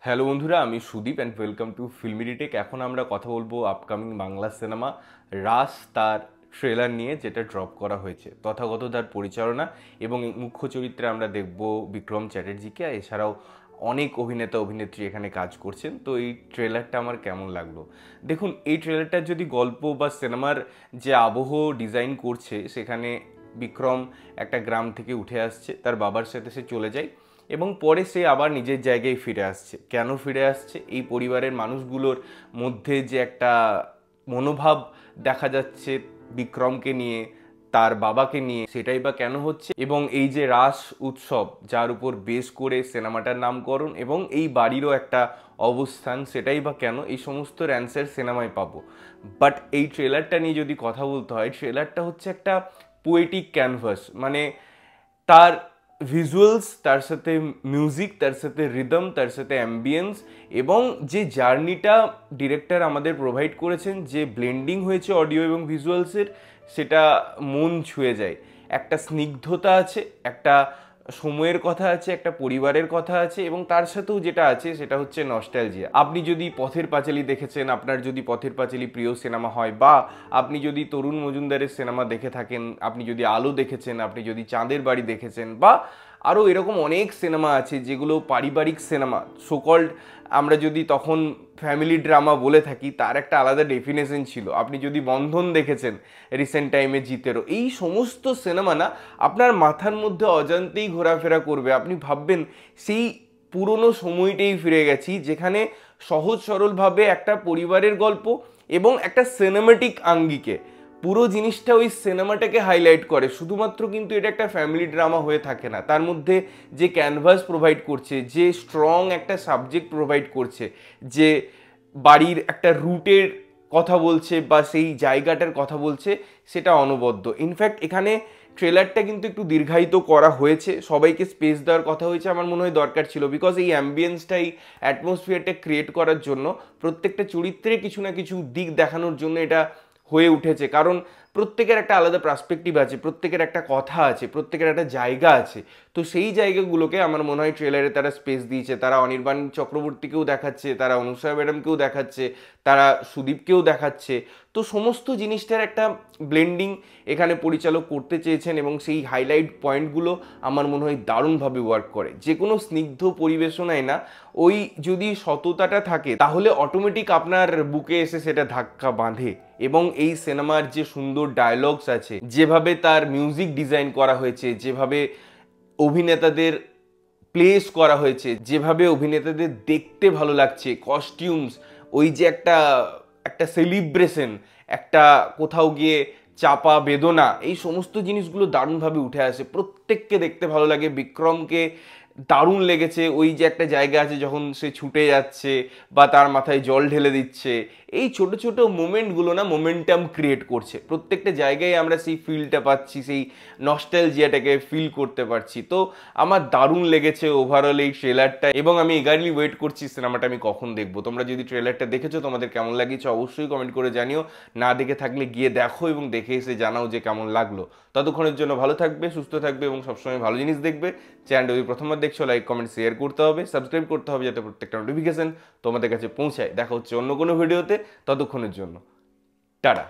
Hello বন্ধুরা, আমি Sudip and welcome to ফিল্মিডিটেক। এখন আমরা কথা বলবো আপকামিং বাংলা সিনেমা রাস তার ট্রেলার নিয়ে, যেটা ড্রপ করা হয়েছে। তথাগত তার পরিচালনা এবং মুখ্য চরিত্রে আমরা দেখব বিক্রম চ্যাটার্জিকে। এছাড়াও অনেক অভিনেতা অভিনেত্রী এখানে কাজ করছেন। তো এই ট্রেলারটা আমার কেমন লাগলো? দেখুন, এই ট্রেলারটার যদি গল্প বা সিনেমার যে আবহ ডিজাইন করছে, সেখানে বিক্রম একটা গ্রাম থেকে উঠে আসছে, তার বাবার সাথে সে চলে যায় এবং পরে সে আবার নিজের জায়গায় ফিরে আসছে। কেন ফিরে আসছে? এই পরিবারের মানুষগুলোর মধ্যে যে একটা মনোভাব দেখা যাচ্ছে বিক্রমকে নিয়ে, তার বাবাকে নিয়ে, সেটাই বা কেন হচ্ছে? এবং এই যে রাস উৎসব, যার উপর বেস করে সিনেমাটার নামকরণ এবং এই বাড়িরও একটা অবস্থান, সেটাই বা কেন? এই সমস্ত অ্যান্সার সিনেমায় পাবো। বাট এই ট্রেলারটা নিয়ে যদি কথা বলতে হয়, ট্রেলারটা হচ্ছে একটা পোয়েটিক ক্যানভাস। মানে তার ভিজুয়ালস, তার সাথে মিউজিক, তার সাথে রিদম, তার সাথে অ্যাম্বিয়েন্স এবং যে জার্নিটা ডিরেক্টর আমাদের প্রোভাইড করেছেন, যে ব্লেন্ডিং হয়েছে অডিও এবং ভিজুয়ালসের, সেটা মন ছুঁয়ে যায়। একটা স্নিগ্ধতা আছে, একটা সময়ের কথা আছে, একটা পরিবারের কথা আছে এবং তার সাথেও যেটা আছে সেটা হচ্ছে নস্টালজিয়া। আপনি যদি পথের পাঁচালী দেখেছেন, আপনার যদি পথের পাঁচালী প্রিয় সিনেমা হয়, বা আপনি যদি তরুণ মজুমদারের সিনেমা দেখে থাকেন, আপনি যদি আলো দেখেছেন, আপনি যদি চাঁদের বাড়ি দেখেছেন, বা আরও এরকম অনেক সিনেমা আছে যেগুলো পারিবারিক সিনেমা, সোকল্ড আমরা যদি তখন ফ্যামিলি ড্রামা বলে থাকি, তার একটা আলাদা ডেফিনেশন ছিল। আপনি যদি বন্ধন দেখেছেন রিসেন্ট টাইমে জিতেরও, এই সমস্ত সিনেমা না আপনার মাথার মধ্যে অজান্তেই ঘোরাফেরা করবে। আপনি ভাববেন সেই পুরনো সময়টাই ফিরে গেছি, যেখানে সহজ সরলভাবে একটা পরিবারের গল্প এবং একটা সিনেমাটিক আঙ্গিকে পুরো জিনিসটা ওই সিনেমাটাকে হাইলাইট করে। শুধুমাত্র কিন্তু এটা একটা ফ্যামিলি ড্রামা হয়ে থাকে না, তার মধ্যে যে ক্যানভাস প্রোভাইড করছে, যে স্ট্রং একটা সাবজেক্ট প্রোভাইড করছে, যে বাড়ির একটা রুটের কথা বলছে বা সেই জায়গাটার কথা বলছে, সেটা অনবদ্য। ইনফ্যাক্ট এখানে ট্রেলারটা কিন্তু একটু দীর্ঘায়িত করা হয়েছে, সবাইকে স্পেস দেওয়ার কথা হয়েছে, আমার মনে হয় দরকার ছিল। বিকজ এই অ্যাম্বিয়েন্সটা, এই অ্যাটমসফিয়ারটা ক্রিয়েট করার জন্য, প্রত্যেকটা চরিত্রে কিছু না কিছু দিক দেখানোর জন্য এটা হয়ে উঠেছে। কারণ প্রত্যেকের একটা আলাদা পার্সপেক্টিভ আছে, প্রত্যেকের একটা কথা আছে, প্রত্যেকের একটা জায়গা আছে। তো সেই জায়গাগুলোকে আমার মনে হয় ট্রেলারে তারা স্পেস দিয়েছে। তারা অনির্বাণ চক্রবর্তীকেও দেখাচ্ছে, তারা অনুসয়া ম্যাডামকেও দেখাচ্ছে, তারা সুদীপকেও দেখাচ্ছে। তো সমস্ত জিনিসটার একটা ব্লেন্ডিং এখানে পরিচালক করতে চেয়েছেন এবং সেই হাইলাইট পয়েন্টগুলো আমার মনে হয় দারুণভাবে ওয়ার্ক করে। যে কোনো স্নিগ্ধ পরিবেশনায় না ওই যদি সততাটা থাকে, তাহলে অটোমেটিক আপনার বুকে এসে সেটা ধাক্কা বাঁধে। এবং এই সিনেমার যে সুন্দর ডায়লগস আছে, যেভাবে তার মিউজিক ডিজাইন করা হয়েছে, যেভাবে অভিনেতাদের প্লেস করা হয়েছে, যেভাবে অভিনেতাদের দেখতে ভালো লাগছে, কস্টিউমস, ওই যে একটা একটা সেলিব্রেশন, একটা কোথাও গিয়ে চাপা বেদনা, এই সমস্ত জিনিসগুলো দারুণভাবে উঠে আসে। প্রত্যেককে দেখতে ভালো লাগে। বিক্রমকে দারুণ লেগেছে ওই যে একটা জায়গা আছে যখন সে ছুটে যাচ্ছে বা তার মাথায় জল ঢেলে দিচ্ছে, এই ছোট ছোট মোমেন্টগুলো না মোমেন্টাম ক্রিয়েট করছে। প্রত্যেকটা জায়গায় আমরা সেই ফিলটা পাচ্ছি, সেই নস্টালজিয়াটাকে ফিল করতে পারছি। তো আমার দারুণ লেগেছে ওভারঅল এই ট্রেলারটা এবং আমি এগারলি ওয়েট করছি সিনেমাটা আমি কখন দেখবো। তোমরা যদি ট্রেলারটা দেখেছো, তোমাদের কেমন লাগিয়েছে অবশ্যই কমেন্ট করে জানিও। না দেখে থাকলে গিয়ে দেখো এবং দেখে এসে জানাও যে কেমন লাগলো। ততক্ষণের জন্য ভালো থাকবে, সুস্থ থাকবে এবং সবসময় ভালো জিনিস দেখবে। চ্যানেল যদি প্রথমবার দেখছো, লাইক কমেন্ট শেয়ার করতে হবে, সাবস্ক্রাইব করতে হবে, যাতে প্রত্যেকটা নোটিফিকেশন তোমাদের কাছে পৌঁছায়। দেখা হচ্ছে অন্য কোনো ভিডিওতে, ততক্ষণের জন্য টাটা।